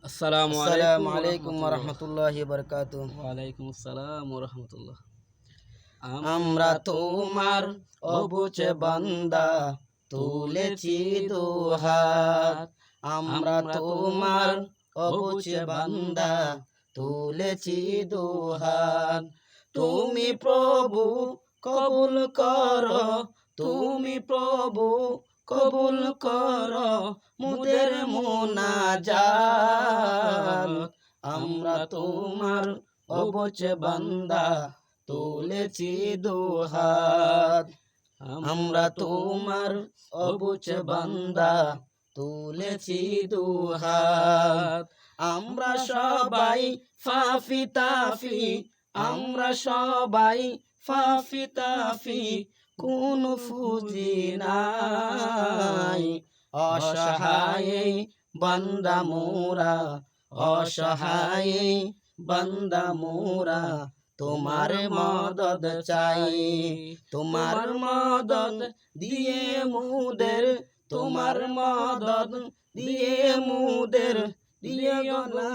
আসসালামু আসসালামু আলাইকুম আলাইকুম ওয়া রহমতুল্লাহ। রাহমাতুল্লাহি ওয়া বারাকাতুহু। ওয়ালাইকুম আসসালাম ওয়া রাহমাতুল্লাহ। আমরা তোমার অবুঝ বান্দা, তুলেছি দুহাত। আমরা তোমার অবুঝ বান্দা, তুলেছি দুহাত। তুমি প্রভু কবুল করো, তুমি প্রভু কবুল করো মুদের মুনাজাত। আমরা তোমার অবুঝ বান্দা, তুলেছি দুহাত। আমরা তোমার অবুঝ বান্দা, তুলেছি দুহাত। আমরা সবাই ফাফি তাফি, আমরা সবাই ফাফি তাফি, কোন ফুজি নাই। অসহায় বান্দা মোরা, অসহায় বান্দা মোরা, তোমার মদদ চাই। তোমার মদদ দিয়ে মুদের, তোমার মদদ দিয়ে মুদের দিও না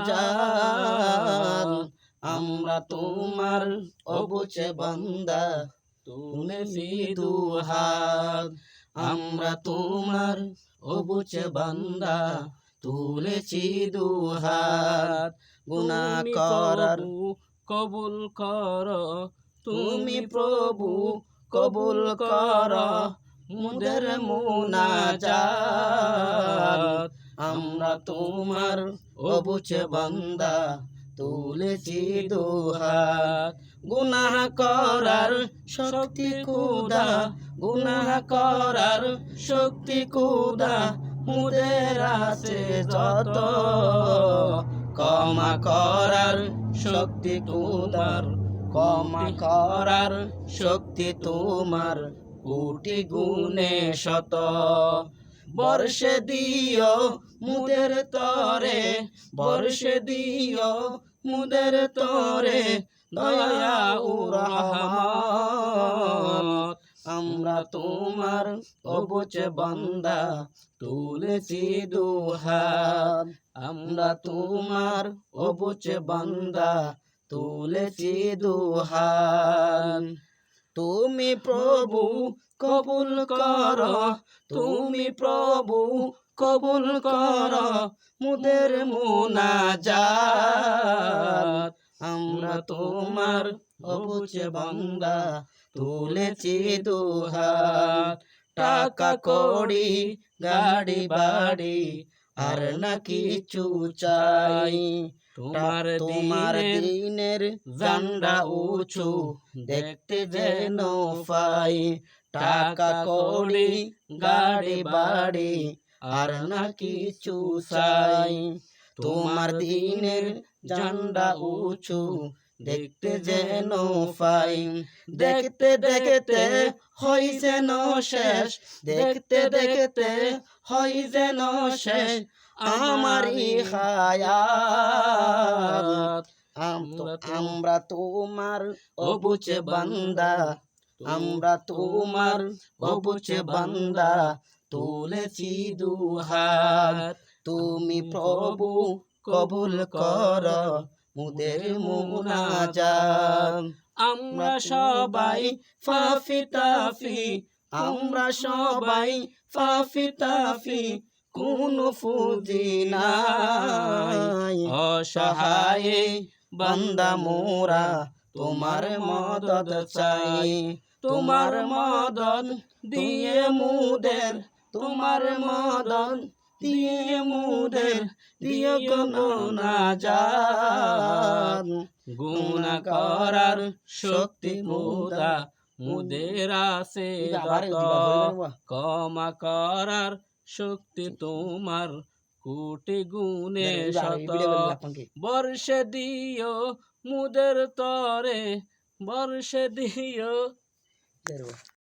জান। আমরা তোমার অবুঝ বান্দা, তুলেছি দুহাত। আমরা তোমার অবুঝ বান্দা, তুলেছি দুহাত। গুনাহ করার কবুল কর, তুমি প্রভু কবুল কর মুদের মুনাজাত। আমরা তোমার অবুঝ বান্দা, তুলেছি দুহাত। গুনাহ করার শক্তি কুদা, গুনাহ করার শক্তি কুদা মুদের আছে যত। ক্ষমা করার শক্তি তোমার, ক্ষমা করার শক্তি তোমার কোটি গুণে শত। বর্ষে দিও মুদের তরে, বর্ষে দিও মুদের তরে দয়া ও রহমত। আমরা তোমার অবুঝ বান্দা, তুলেছি দুহাত। আমরা তোমার অবুঝ বান্দা, তুলেছি দুহাত। তুমি প্রভু কবুল কর, তুমি প্রভু কবুল কর মুদের মুনাজাত। আমরা তোমার অবুঝ বান্দা, তুলেছি দুহাত। টাকা কড়ি গাড়ি বাড়ি আর না কিছু চাই, তোমার দিনের জান্ডা উঁচু দেখতে যেন পাই। টাকা কড়ি গাড়ি বাড়ি আর না কিছু চাই, তোমার দিনের ঝান্ডা উঁচু দেখতে যেন পাই। দেখতে দেখতে হয় যেন শেষ, দেখতে দেখতে হয় যেন শেষ আমারই হায়াত। আমরা তোমার অবুঝ বান্দা, আমরা তোমার অবুঝ বান্দা, তুলেছি দুহাত। তুমি প্রভু কবুল কর মুদের মুনাজাত। আমরা সবাই ফাফি তাফি, আমরা সবাই ফাফি তাফি, কোন ফুজি নাই। অসহায় বান্দা মোরা, তোমার মদদ চাই। তোমার মদদ দিয়ে মুদের, তোমার মদদ দিয়ে মুদের দিও কোনো না জান। গুনাহ করার শক্তি মুদা মুদের আছে যত। ক্ষমা করার শক্তি তোমার কোটি গুণে শত। বর্ষে দিও মুদের তরে, বর্ষে দিও।